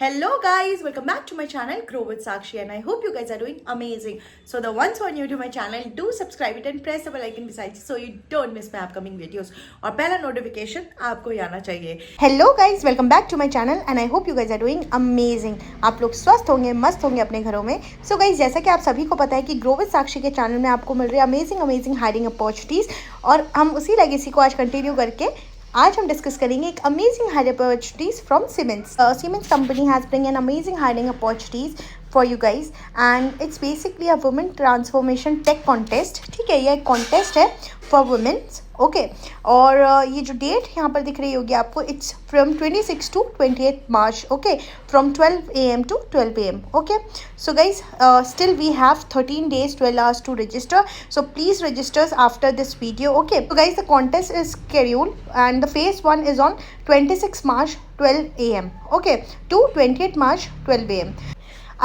Hello guys, welcome back to my channel Grow with Sakshi and I hope you guys are doing amazing. So the ones who are new to my channel, do subscribe it and press the bell icon beside so you don't miss my upcoming videos. और पहला notification आपको ही आना चाहिए. Hello guys, welcome back to my channel and I hope you guys are doing amazing. आप लोग स्वस्थ होंगे, मस्त होंगे अपने घरों में. So guys, जैसा कि आप सभी को पता है कि Grow with Sakshi के चैनल में आपको मिल रही है अमेजिंग हायरिंग अपॉर्चुनिटीज़ और हम उसी लेगेसी को आज कंटिन्यू करके आज हम डिस्कस करेंगे एक amazing hiring opportunities from Siemens. Siemens company has bring an amazing hiring opportunities for you guys and it's basically a women transformation tech contest. ठीक है, ये एक कॉन्टेस्ट है फॉर वुमेन्स. ओके, और ये जो डेट यहाँ पर दिख रही होगी आपको, it's from 26 to 28 March. Okay, from 12 AM to 12 PM. Okay, so guys, still we have 13 days 12 hours to register, so please register after this video. Okay, so guys, the contest is scheduled and the phase 1 is on 26 March 12 AM. Okay, to 28 March 12 AM.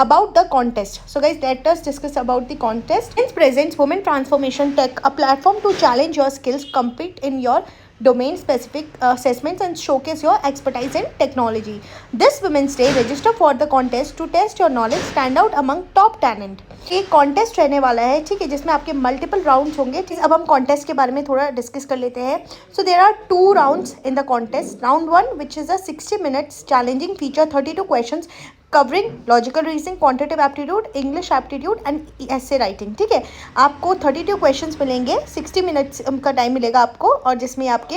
About the contest, so guys, let us discuss about the contest. It presents Women Transformation Tech, a platform to challenge your skills, compete in your domain specific assessments and showcase your expertise in technology. This Women's Day, register for the contest to test your knowledge, stand out among top talent. ये contest रहने वाला है, ठीक है, जिसमें आपके multiple rounds होंगे. अब हम कॉन्टेस्ट के बारे में थोड़ा डिस्कस कर लेते हैं. So there are 2 rounds in the contest. Round 1 which is a 60 minutes challenging feature 32 questions covering logical reasoning, quantitative aptitude, English aptitude and essay writing. ठीक है, आपको 32 क्वेश्चंस मिलेंगे, 60 मिनट्स का टाइम मिलेगा आपको और जिसमें आपके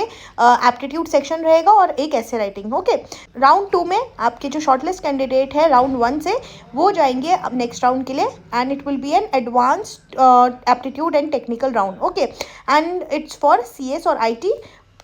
एप्टीट्यूड सेक्शन रहेगा और एक एसे राइटिंग. ओके, राउंड 2 में आपके जो शॉर्टलिस्ट कैंडिडेट है राउंड 1 से, वो जाएंगे अब नेक्स्ट राउंड के लिए and it will be an advanced aptitude and technical round. Okay, and it's for CS और IT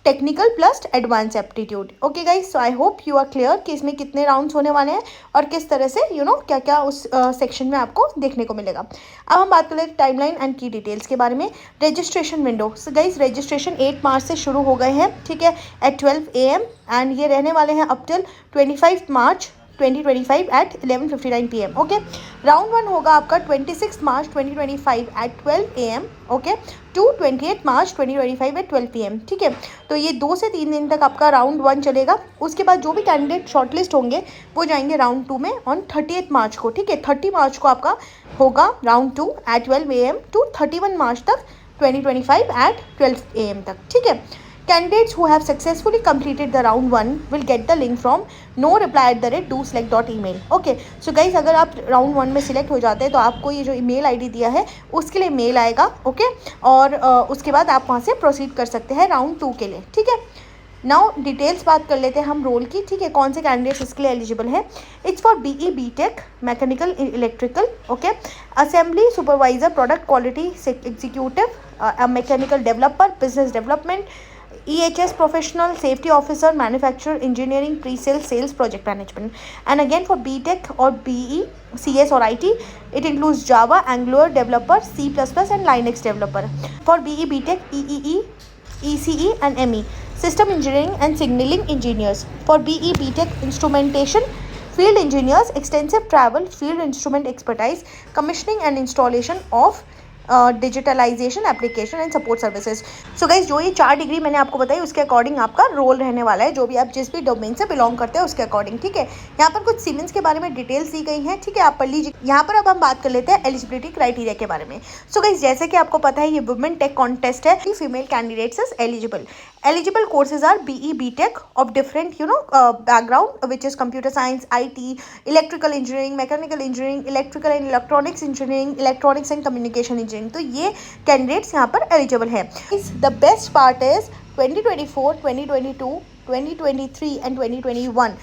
technical plus advance aptitude. Okay guys, so I hope you are clear कि इसमें कितने राउंड्स होने वाले हैं और किस तरह से क्या क्या उस सेक्शन में आपको देखने को मिलेगा. अब हम बात कर लेते हैं टाइमलाइन एंड की डिटेल्स के बारे में. Registration window, so guys registration 8 मार्च से शुरू हो गए हैं, ठीक है, एट 12 AM एंड ये रहने वाले हैं up till 25 March 2025 at 11:59 PM. Okay, round 1 होगा आपका 26 March 2025 at 12 AM. Okay, to 28 March 2025 at 12 PM. ठीक है, तो ये 2 से 3 दिन तक आपका राउंड 1 चलेगा. उसके बाद जो भी कैंडिडेट शॉर्टलिस्ट होंगे वो जाएंगे राउंड 2 में ऑन 30 मार्च को. ठीक है, 30 मार्च को आपका होगा राउंड 2 एट 12 AM टू 31 मार्च तक 2025 एट 12 AM तक. ठीक है, candidates who have successfully completed the round 1 will get the link from no-reply@doselect.email. Okay, so guys अगर आप राउंड 1 में सिलेक्ट हो जाते हैं तो आपको ये जो ईमेल आईडी दिया है उसके लिए मेल आएगा. ओके, और उसके बाद आप वहाँ से प्रोसीड कर सकते हैं राउंड 2 के लिए. ठीक है, नाउ डिटेल्स बात कर लेते हैं हम रोल की. ठीक है, कौन से कैंडिडेट्स इसके लिए एलिजिबल है. It's for BE BTech mechanical electrical. Okay, assembly supervisor, product quality executive, mechanical developer, business development, EHS professional, safety officer, manufacturer, engineering, pre-sales, sales, project management. And again for BTech or BE, CS or IT, it includes Java, Angular developer, C++ and Linux developer. For BE BTech, EEE, ECE and ME, system engineering and signaling engineers. For BE BTech, instrumentation, field engineers, extensive travel, field instrument expertise, commissioning and installation of digitalisation application and support services. So guys, जो ये 4 degree मैंने आपको बताई उसके according आपका role रहने वाला है, जो भी आप जिस भी डोमेन से बिलोंग करते हैं उसके अकॉर्डिंग. ठीक है, यहाँ पर कुछ सीमेंस के बारे में डिटेल्स दी गई हैं. ठीक है, आप पढ़ लीजिए. यहाँ पर अब हम बात कर लेते हैं एलिजिबिलिटी क्राइटेरिया के बारे में. सो गाइज, जैसे कि आपको पता है ये वुमेन टेक कॉन्टेस्ट है, female candidates is eligible. Eligible courses are BE BTech of different background, which is computer science, IT, electrical engineering, mechanical engineering, electrical and electronics engineering, electronics and communication engineering. तो ये candidates यहाँ पर eligible है. The best part is 2024, 2022, 2023 and 2021.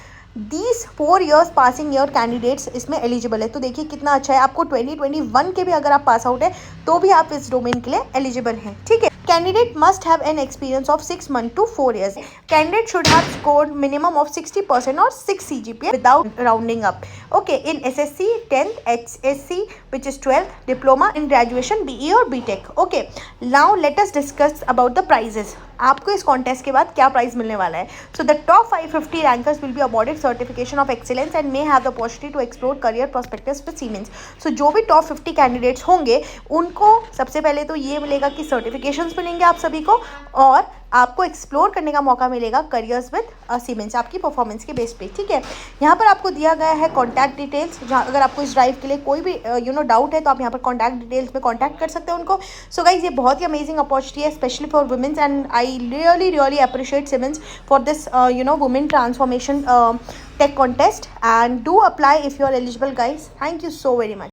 These 4 years passing year candidates इसमें eligible है. तो देखिए कितना अच्छा है. आपको 2021 के भी अगर आप पास आउट है तो भी आप इस डोमेन के लिए एलिजिबल हैं. ठीक है, candidate must have an experience of 6 months to 4 years. Candidate should have scored minimum of 60% और 6 CGPA without rounding up. Okay, in SSC 10th, HSC which is 12th, diploma in graduation BE और BTech. Okay, now let us discuss about the prizes. आपको इस contest के बाद क्या prize मिलने वाला है. So the top 550 rankers will be awarded certification of excellence and may have the opportunity to explore career prospectives with Siemens. So जो भी टॉप 50 कैंडिडेट्स होंगे उनको सबसे पहले तो ये मिलेगा कि सर्टिफिकेशंस मिलेंगे आप सभी को, और आपको एक्सप्लोर करने का मौका मिलेगा करियर्स विद सीमेंस आपकी परफॉर्मेंस के बेस पे. ठीक है, यहाँ पर आपको दिया गया है कॉन्टैक्ट डिटेल्स. जहाँ अगर आपको इस ड्राइव के लिए कोई भी डाउट है तो आप यहाँ पर कॉन्टैक्ट डिटेल्स में कॉन्टैक्ट कर सकते हैं उनको. सो गाइज, ये बहुत ही अमेजिंग अपॉर्चुनिटी है specially for womens, and I really appreciate Siemens for this women transformation tech contest, and do apply if you are eligible guys. Thank you so very much.